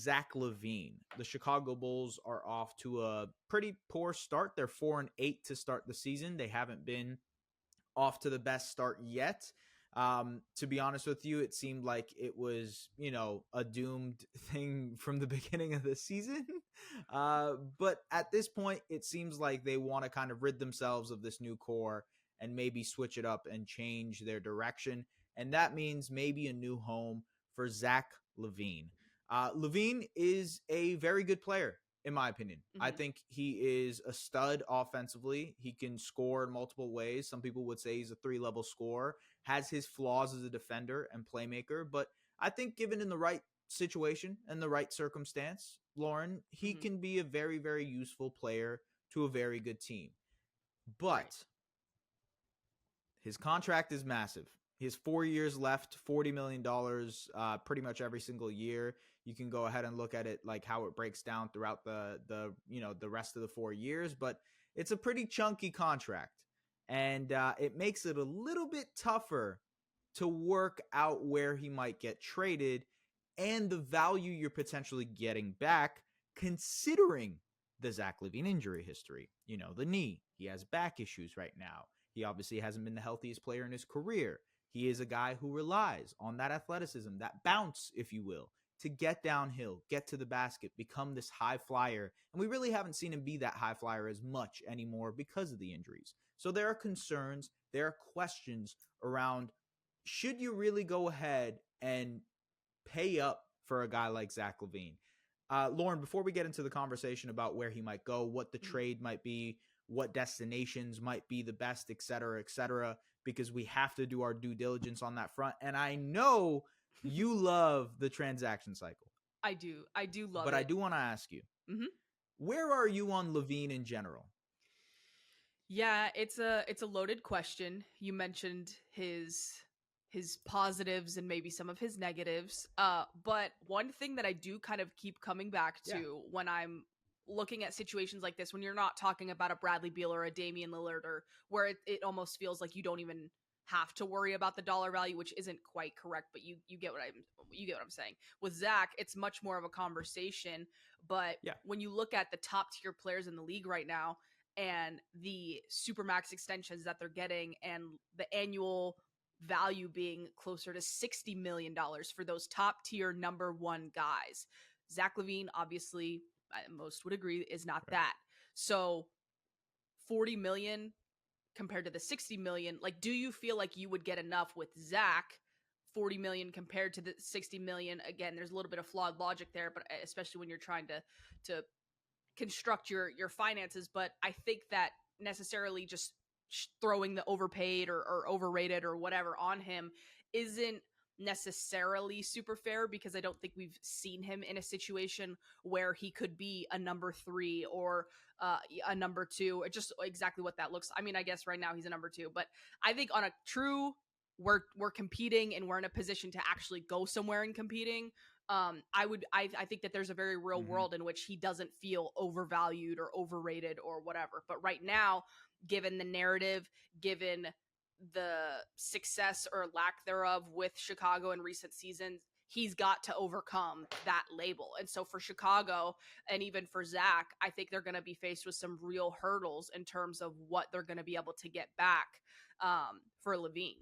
Zach LaVine. The Chicago Bulls are off to a pretty poor start. They're 4-8 to start the season. They haven't been off to the best start yet. To be honest with you, it seemed like it was, a doomed thing from the beginning of the season. But at this point, it seems like they want to kind of rid themselves of this new core and maybe switch it up and change their direction. And that means maybe a new home for Zach LaVine. LaVine is a very good player, in my opinion. I think he is a stud offensively. He can score in multiple ways. Some people would say he's a 3-level scorer, has his flaws as a defender and playmaker. But I think given in the right situation and the right circumstance, Lauren, he can be a very, very useful player to a very good team. But his contract is massive. He has 4 years left, $40 million pretty much every single year. You can go ahead and look at it like how it breaks down throughout the rest of the 4 years, but it's a pretty chunky contract. And it makes it a little bit tougher to work out where he might get traded and the value you're potentially getting back, considering the Zach LaVine injury history. The knee. He has back issues right now. He obviously hasn't been the healthiest player in his career. He is a guy who relies on that athleticism, that bounce, if you will, to get downhill, get to the basket, become this high flyer. And we really haven't seen him be that high flyer as much anymore because of the injuries. So there are concerns, there are questions around, should you really go ahead and pay up for a guy like Zach LaVine? Lauren, before we get into the conversation about where he might go, what the trade might be, what destinations might be the best, et cetera, because we have to do our due diligence on that front. And I know you love the transaction cycle. I do love it. But I do want to ask you, where are you on LaVine in general? Yeah, it's a loaded question. You mentioned his positives and maybe some of his negatives. But one thing that I do kind of keep coming back to when I'm looking at situations like this, when you're not talking about a Bradley Beal or a Damian Lillard, or where it almost feels like you don't even have to worry about the dollar value, which isn't quite correct, but you get what I'm saying. With Zach, it's much more of a conversation. But when you look at the top tier players in the league right now and the supermax extensions that they're getting and the annual value being closer to $60 million for those top tier number one guys, Zach LaVine, obviously, most would agree, is not that. So 40 million compared to the 60 million, like, do you feel like you would get enough with Zach? 40 million compared to the 60 million. Again, there's a little bit of flawed logic there, but especially when you're trying to construct your finances. But I think that necessarily just throwing the overpaid or overrated or whatever on him isn't necessarily super fair, because I don't think we've seen him in a situation where he could be a number 3 or a number 2, or just exactly what that looks. I mean, I guess right now he's a number 2, but I think on a true, we're competing and we're in a position to actually go somewhere and competing. I think that there's a very real world in which he doesn't feel overvalued or overrated or whatever. But right now, given the narrative, given the success or lack thereof with Chicago in recent seasons, he's got to overcome that label. And so for Chicago, and even for Zach, I think they're going to be faced with some real hurdles in terms of what they're going to be able to get back for LaVine.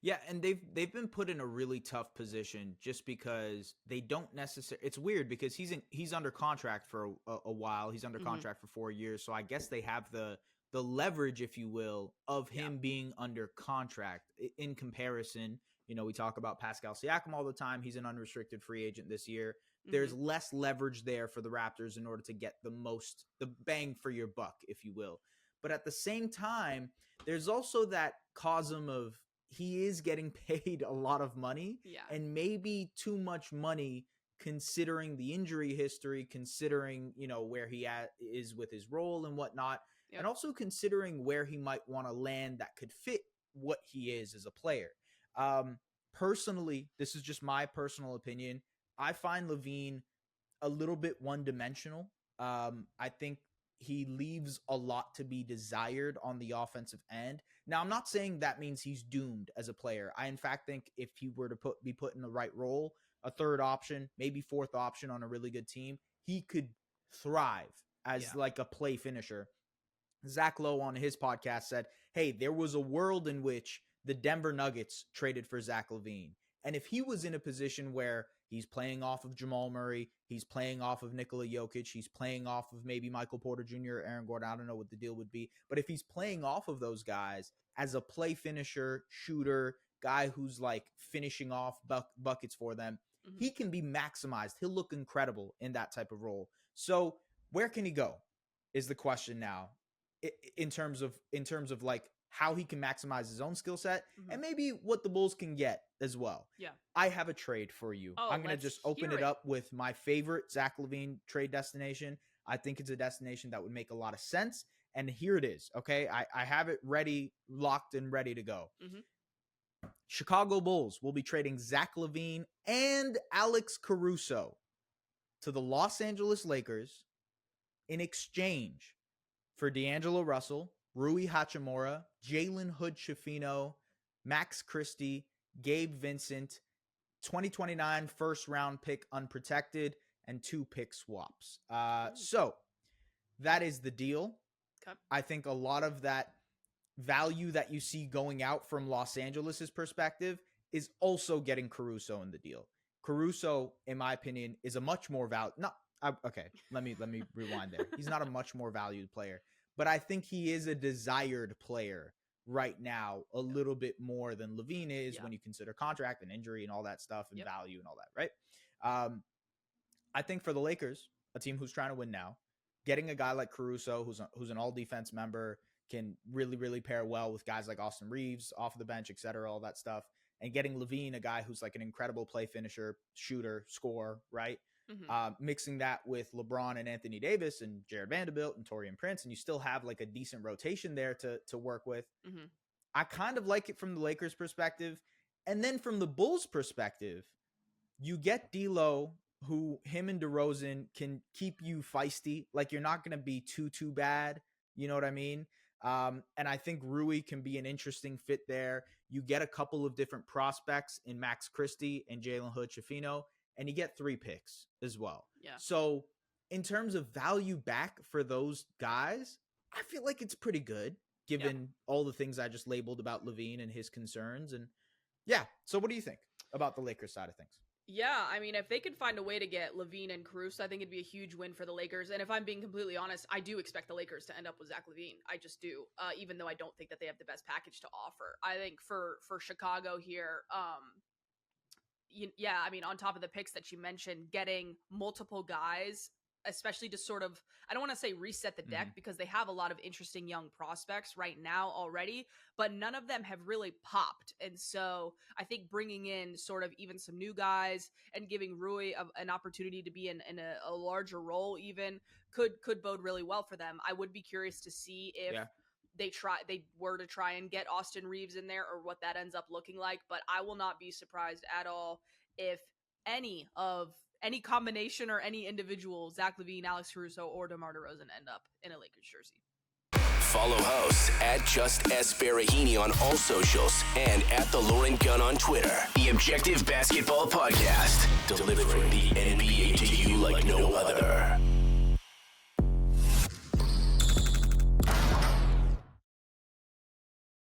Yeah, and they've been put in a really tough position just because they don't necessarily. It's weird because he's under contract for a while. He's under contract for 4 years, so I guess they have the leverage, if you will, of him being under contract. In comparison, we talk about Pascal Siakam all the time. He's an unrestricted free agent this year. There's less leverage there for the Raptors in order to get the bang for your buck, if you will. But at the same time, there's also that cosm of he is getting paid a lot of money and maybe too much money considering the injury history, considering, where he is with his role and whatnot, and also considering where he might want to land that could fit what he is as a player. Personally, this is just my personal opinion. I find LaVine a little bit one-dimensional. I think he leaves a lot to be desired on the offensive end. Now, I'm not saying that means he's doomed as a player. I, in fact, think if he were to be put in the right role, a third option, maybe fourth option on a really good team, he could thrive as like a play finisher. Zach Lowe on his podcast said, hey, there was a world in which the Denver Nuggets traded for Zach LaVine. And if he was in a position where he's playing off of Jamal Murray, he's playing off of Nikola Jokic, he's playing off of maybe Michael Porter Jr. or Aaron Gordon, I don't know what the deal would be. But if he's playing off of those guys as a play finisher, shooter, guy who's like finishing off buckets for them, he can be maximized. He'll look incredible in that type of role. So where can he go is the question now in terms of like how he can maximize his own skill set and maybe what the Bulls can get as well. Yeah. I have a trade for you. I'm going to just open it up with my favorite Zach LaVine trade destination. I think it's a destination that would make a lot of sense. And here it is. Okay. I have it ready, locked and ready to go. Chicago Bulls will be trading Zach LaVine and Alex Caruso to the Los Angeles Lakers in exchange for D'Angelo Russell, Rui Hachimura, Jalen Hood-Schifino, Max Christie, Gabe Vincent, 2029 first-round pick unprotected, and 2 pick swaps. So that is the deal. Okay. I think a lot of that value that you see going out from Los Angeles' perspective is also getting Caruso in the deal. Caruso, in my opinion, is a much more okay, let me rewind there. He's not a much more valued player, but I think he is a desired player right now a little bit more than LaVine is when you consider contract and injury and all that stuff and value and all that, right? I think for the Lakers, a team who's trying to win now, getting a guy like Caruso, who's an all-defense member, can really, really pair well with guys like Austin Reeves off of the bench, et cetera, all that stuff. And getting LaVine, a guy who's like an incredible play finisher, shooter, scorer, right? Mixing that with LeBron and Anthony Davis and Jared Vanderbilt and Taurean Prince, and you still have like a decent rotation there to work with. I kind of like it from the Lakers' perspective. And then from the Bulls' perspective, you get D'Lo, who him and DeRozan can keep you feisty. Like you're not going to be too bad. You know what I mean? And I think Rui can be an interesting fit there. You get a couple of different prospects in Max Christie and Jalen Hood-Schifino, and you get 3 picks as well. Yeah. So in terms of value back for those guys, I feel like it's pretty good given all the things I just labeled about LaVine and his concerns. And so what do you think about the Lakers side of things? Yeah, I mean, if they could find a way to get LaVine and Caruso, I think it'd be a huge win for the Lakers. And if I'm being completely honest, I do expect the Lakers to end up with Zach LaVine. I just do, even though I don't think that they have the best package to offer. I think for Chicago here, I mean, on top of the picks that you mentioned, getting multiple guys, especially to sort of, I don't want to say reset the deck because they have a lot of interesting young prospects right now already, but none of them have really popped. And so I think bringing in sort of even some new guys and giving Rui an opportunity to be in a larger role even could bode really well for them. I would be curious to see if they were to try and get Austin Reeves in there or what that ends up looking like, but I will not be surprised at all if any combination or any individual, Zach LaVine, Alex Caruso, or DeMar DeRozan end up in a Lakers jersey. Follow hosts at Just S. Barahini on all socials and at The Lauren Gunn on Twitter. The Objective Basketball Podcast, delivering the NBA to you like no other.